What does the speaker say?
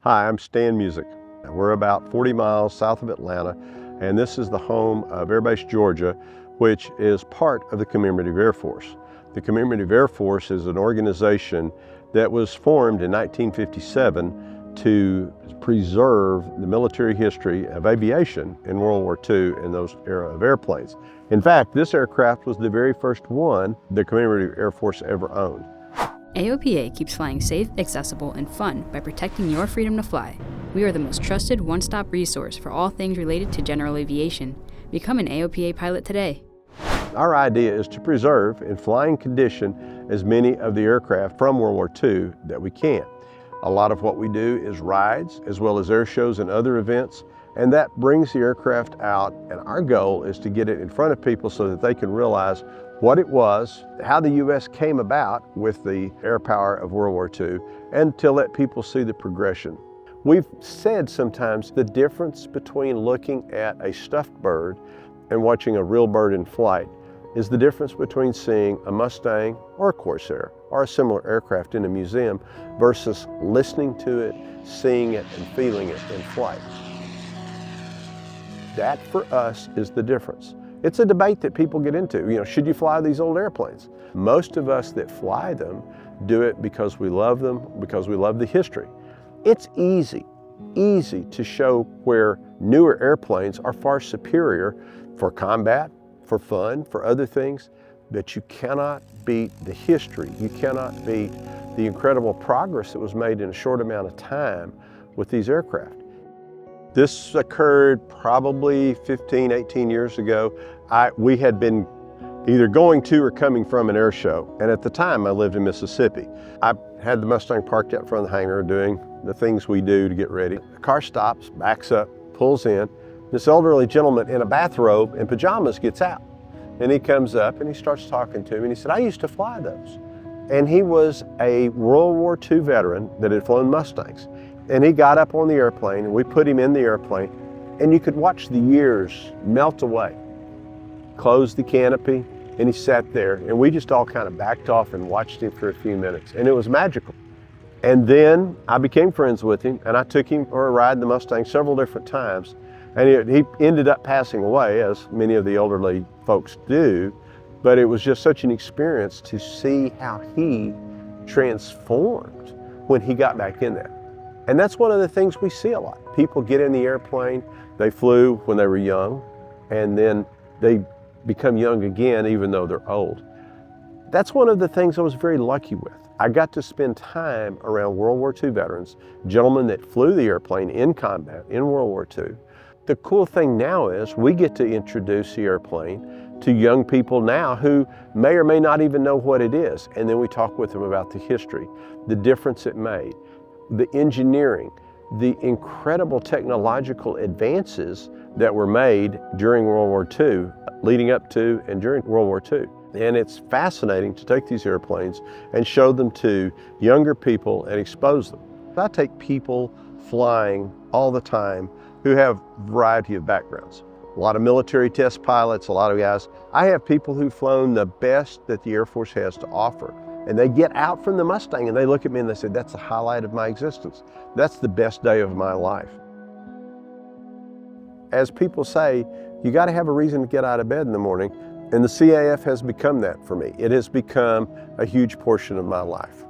Hi, I'm Stan Musick. We're about 40 miles south of Atlanta, and this is the home of Air Base Georgia, which is part of the Commemorative Air Force. The Commemorative Air Force is an organization that was formed in 1957 to preserve the military history of aviation in World War II and those era of airplanes. In fact, this aircraft was the very first one the Commemorative Air Force ever owned. AOPA keeps flying safe, accessible, and fun by protecting your freedom to fly. We are the most trusted one-stop resource for all things related to general aviation. Become an AOPA pilot today. Our idea is to preserve in flying condition as many of the aircraft from World War II that we can. A lot of what we do is rides as well as air shows and other events, and that brings the aircraft out, and our goal is to get it in front of people so that they can realize what it was, how the U.S. came about with the air power of World War II, and to let people see the progression. We've said sometimes the difference between looking at a stuffed bird and watching a real bird in flight is the difference between seeing a Mustang or a Corsair or a similar aircraft in a museum versus listening to it, seeing it, and feeling it in flight. That for us is the difference. It's a debate that people get into. Should you fly these old airplanes? Most of us that fly them do it because we love them, because we love the history. It's easy to show where newer airplanes are far superior for combat, for fun, for other things, but you cannot beat the history. You cannot beat the incredible progress that was made in a short amount of time with these aircraft. This occurred probably 15, 18 years ago. We had been either going to or coming from an air show, and at the time I lived in Mississippi. I had the Mustang parked out front of the hangar doing the things we do to get ready. The car stops, backs up, pulls in. This elderly gentleman in a bathrobe and pajamas gets out, and he comes up and he starts talking to me, and he said, "I used to fly those." And he was a World War II veteran that had flown Mustangs. And he got up on the airplane, and we put him in the airplane, and you could watch the years melt away. Closed the canopy, and he sat there, and we just all kind of backed off and watched him for a few minutes, and it was magical. And then I became friends with him, and I took him for a ride in the Mustang several different times, and he ended up passing away, as many of the elderly folks do, but it was just such an experience to see how he transformed when he got back in there. And that's one of the things we see a lot. People get in the airplane, they flew when they were young, and then they become young again even though they're old. That's one of the things I was very lucky with. I got to spend time around World War II veterans, gentlemen that flew the airplane in combat in World War II. The cool thing now is we get to introduce the airplane to young people now who may or may not even know what it is. And then we talk with them about the history, the difference it made, the engineering, the incredible technological advances that were made during World War II, leading up to and during World War II. And it's fascinating to take these airplanes and show them to younger people and expose them. I take people flying all the time who have a variety of backgrounds. A lot of military test pilots, a lot of guys. I have people who've flown the best that the Air Force has to offer. And they get out from the Mustang and they look at me and they say, "That's the highlight of my existence. That's the best day of my life." As people say, you got to have a reason to get out of bed in the morning, and the CAF has become that for me. It has become a huge portion of my life.